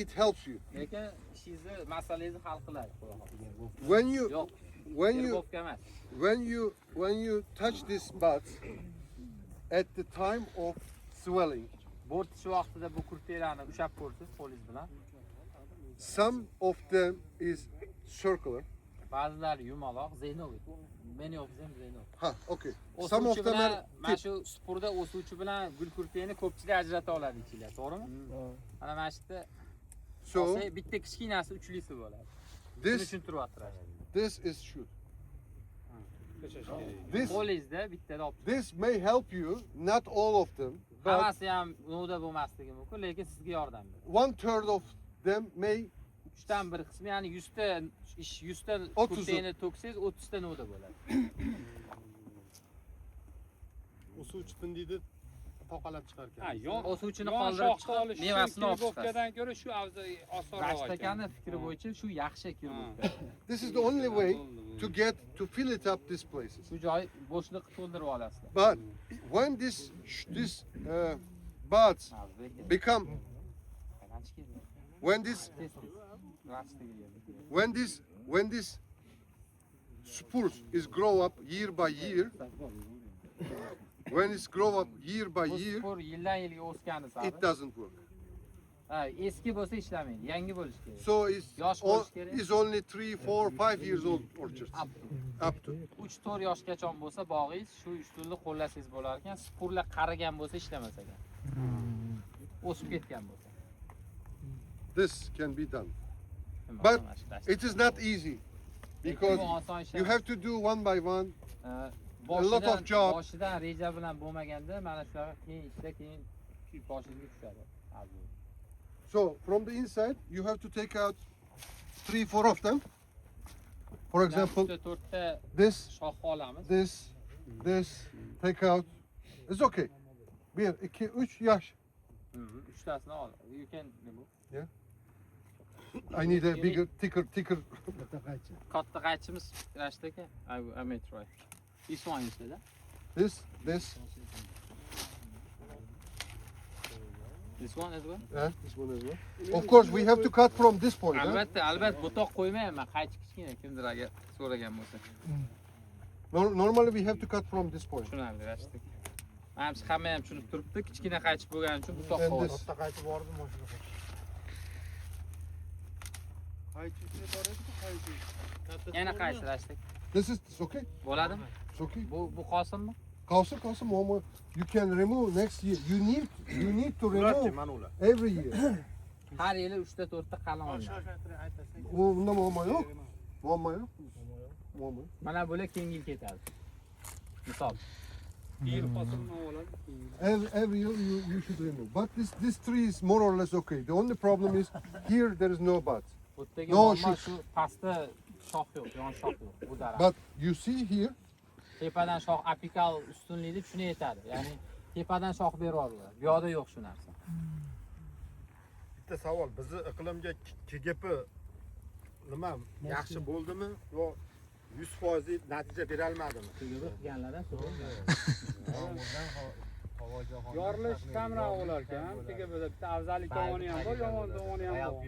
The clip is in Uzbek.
it helps you. Lekin ishingizni, masalangizni hal qiladi. When you Yo'q, when you Yerbovka emas. when you touch this buds at the time of swelling, Bo'rtish vaqtida bu kurpaklarni ushab ko'rsiz qo'lingiz bilan. some of them is circular. Ba'zilari yumaloq, zeynoviy. Many of them zeynoviy. Ha, okay. Some of O'suvchi them bilan, are mana tip. shu spurda o'suvchi bilan gul kurpakni ko'pchilik ajrata oladi ichilar, to'g'rimi? Mana mana shu yerda So bitta kichkinasi uchlisi bo'ladi. Shuni this tushuntiryaptilar. this is shoot. This Qo'lingizda bittada olib this may help you, not all of them, but hammasi ham nuvda bo'lmasligi mumkin, lekin sizga yordam beradi. 1/3 of them may 3dan 1 qismi, ya'ni 100 ta 100 ta 30 kurpakni to'ksangiz 30 ta nuvda bo'ladi. O'suvchi tindiydi toqalab chiqar ekan. Ha, yon O'suvchini yon qoldirib shoxda chiqib, olish mevasini olib chiqasiz. kirbovkadan ko'ra shu osonroq Rashid ekan. akani fikri bo'yicha shu yaxshi kirbovka. this is the only way to fill it up these places. Shu joy bo'shliq to'ldirib olasizlar. But when this buds become when this spurs is grow up year by year, when it's grow up year by year, Spor yildan yilga o'sgani sari. it doesn't work. Ha, eski bo'lsa ishlamaydi, yangi bo'lishi kerak. So it's Yosh bo'lish kerak. is only 3, 4, 5 years old orchards. Up to. 3-4 yoshgacha bo'lsa bog'ingiz shu usulni qo'llasangiz bo'lar ekan, spurlar qarigan bo'lsa ishlamas ekan. O'sib ketgan bo'lsa. This can be done. But it is not easy because you have to do one by one. A lot of job. Boshidan reja bilan bo'lmaganda mana shunaqa keyin ishda keyin boshingizga tushadi. So from the inside you have to take out 3, 4 of them. For example, 4ta this, shox olamiz. this, take out. It's okay. 1, 2, 3 yaş. 3tasini ol. You can remove. I need a bigger, thicker. Katta qaychimiz Rashid aka. I may try. This one instead. This. This one as well. This one as well. Of course, we have to cut from this point. Albatta, butoq qo'ymayman. Qaychi kichkina kimdir agar so'ragan bo'lsa. Normally we have to cut from this point. Tushunarli Rashid aka. Hamma ham tushunib turibdi. Kichkina qaychi bo'lgani uchun butoq And qo'ydi. this. Katta qaychi bordi mashina. Qaychi bor edi, qaychi. Yana qaychi Rashid aka. This is okay. Bo'ladimi? It's okay. Bu qosimmi? Kalsın ama you can remove next year. You need to remove every year. Har yili 3 ta 4 ta qalin olinadi. Bunda muamma yok. Muamma yok. Mana bular keyingi yil ketadi. Misol. Yil qosimni oladi. Every year you should remove. But this tree is more or less okay. The only problem is here there is no buds. Bu yerdagi No, muammo shoot. shu pastda shox yo'q, yon shox yo'q. Bu daraxt. But you see here, Tepadan shox apikal ustunlikni shuni yetadi. Ya'ni tepadan shox beryaptilar. Bu yoqda yo'q shu narsa. Bitta savol, bizni iqlimga KGP nima yaxshi bo'ldimi yo 100% natija bera olmadimi? Qilganlardan Yorilish kamroq bo'lar ekan. Bitta afzallik tomoni ham bor, yomon tomoni ham bor.